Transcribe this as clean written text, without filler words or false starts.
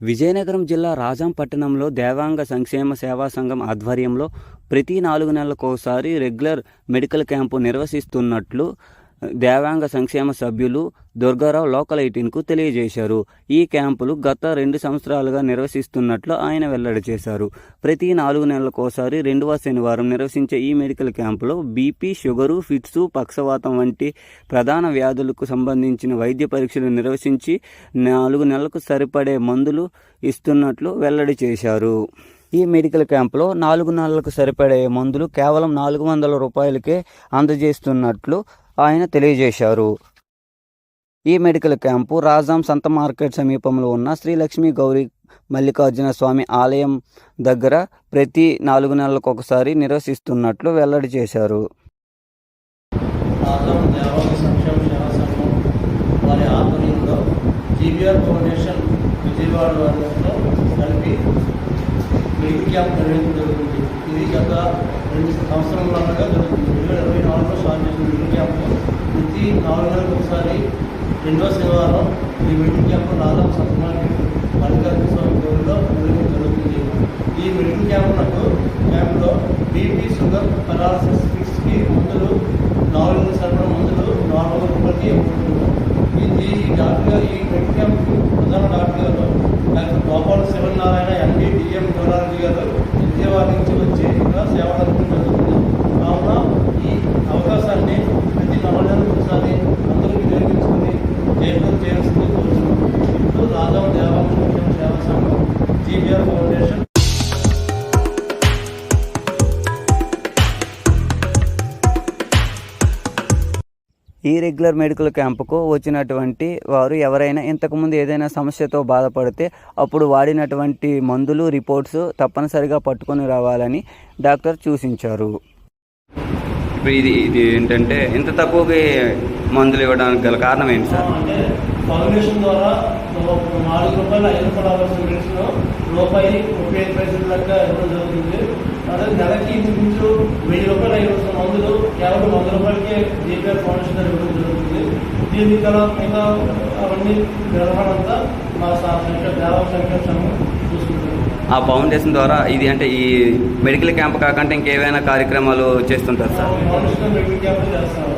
విజయనగరం జిల్లా రాజాం పట్టణంలో దేవాంగ సంక్షేమ సేవా సంఘం ఆధ్వర్యంలో ప్రతి 4 నెలలకోసారి రెగ్యులర్ మెడికల్ క్యాంపు నిర్వహిస్తున్నట్లు దేవాంగ సంక్షేమ సభ్యులు దుర్గారావు లోకల్ 18కు తెలియజేశారు. ఈ క్యాంపులు గత 2 సంవత్సరాలుగా నిర్వహిస్తున్నట్లు ఆయన వెల్లడి చేశారు. ప్రతి 4 నెలలకోసారి 2వ శనివారం నిర్వహించే ఈ మెడికల్ క్యాంపులో బీపీ, షుగరు, ఫిట్స్, పక్షవాతం వంటి ప్రధాన వ్యాధులకు సంబంధించిన వైద్య పరీక్షలు నిర్వహించి 4 నెలలకు సరిపడే మందులు ఇస్తున్నట్లు వెల్లడి చేశారు. ఈ మెడికల్ క్యాంపులో 4 నెలలకు సరిపడే మందులు కేవలం 400 రూపాయలకే అందజేస్తున్నట్లు ఆయన తెలియజేశారు. ఈ మెడికల్ క్యాంపు రాజాం సంత మార్కెట్ సమీపంలో ఉన్న శ్రీ లక్ష్మీ గౌరీ మల్లికార్జున స్వామి ఆలయం దగ్గర ప్రతి 4 నెలలకు ఒకసారి నిర్వహిస్తున్నట్లు వెల్లడి చేశారు. వారి ఆధ్వర్యంలో జీబీఆర్ ఫౌండేషన్ విజయవాడ వారితో కలిపి మెడికల్ క్యాంప్ నిర్వహించడం జరుగుతుంది. ఇది గత 2 సంవత్సరాలుగా జరుగుతుంది. 2024లో స్టార్ట్ చేసిన మెడికల్ క్యాంపు ప్రతి 4 నెలలకు ఒకసారి 2వ శనివారం ఈ మెడికల్ క్యాంపు రాజాం సంత మార్కెట్ మల్లికార్జున స్వామి గౌరిలో నిర్వహించడం జరుగుతుంది. ఈ మెడికల్ క్యాంపులో బీపీ, షుగర్, పెరాలసిస్, ఫిట్స్కి మందులు 4 నెలల సరిపడా మందులు 400 రూపాయలకి ఇవ్వబడుతుంది. ఈ మెడికల్ క్యాంపు ప్రధాన డాక్టర్ గారు డాక్టర్ గోపాల శివనారాయణ ఎండి, డిఎం న్యూరాలజీ గారు విజయవాడ నుంచి వచ్చి ఇక్కడ సేవలు అందించడం జరుగుతుంది. కావున ఈ అవకాశాన్ని ప్రతి 4 నెలలకు ఒకసారి అందరూ వినియోగించుకుని జయప్రదం చేయాల్సింది కోరుతున్నాం. ఇప్పుడు రాజాం దేవాంగ సేవా సంఘం జీబీఆర్ ఫౌండేషన్ ఈ రెగ్యులర్ మెడికల్ క్యాంపుకు వచ్చినటువంటి వారు ఎవరైనా ఇంతకుముందు ఏదైనా సమస్యతో బాధపడితే అప్పుడు వాడినటువంటి మందులు, రిపోర్ట్స్ తప్పనిసరిగా పట్టుకొని రావాలని డాక్టర్ సూచించారు. ఇప్పుడు ఇది ఏంటంటే ఇంత తక్కువకి మందులు ఇవ్వడానికి గల కారణం ఏంటి సార్? అంటే ఫౌండేషన్ ద్వారా 4 రూపాయలు 5 రూపాయలు అవ్వాల్సిన మెడిసిన్ రూపాయి 35 పైసలు దాకా ఇవ్వడం జరుగుతుంది. అదే నెలకి ఇంచుమించు 1000 రూపాయలు అయ్యవలసిన మందులు కేవలం 100 రూపాయలకే జీపీఆర్ ఫౌండేషన్ ద్వారా ఇవ్వడం జరుగుతుంది. దీని మిగతా అవన్నీ నిర్వహణ అంతా మా దేవాంగ సంక్షేమ సంఘం చూసుకుంటుంది. ఆ ఫౌండేషన్ ద్వారా ఇది అంటే ఈ మెడికల్ క్యాంప్ కాకుండా ఇంకేమైనా కార్యక్రమాలు చేస్తుంటారు సార్? ఫౌండేషన్ మెడికల్ క్యాంప్ చేస్తాము.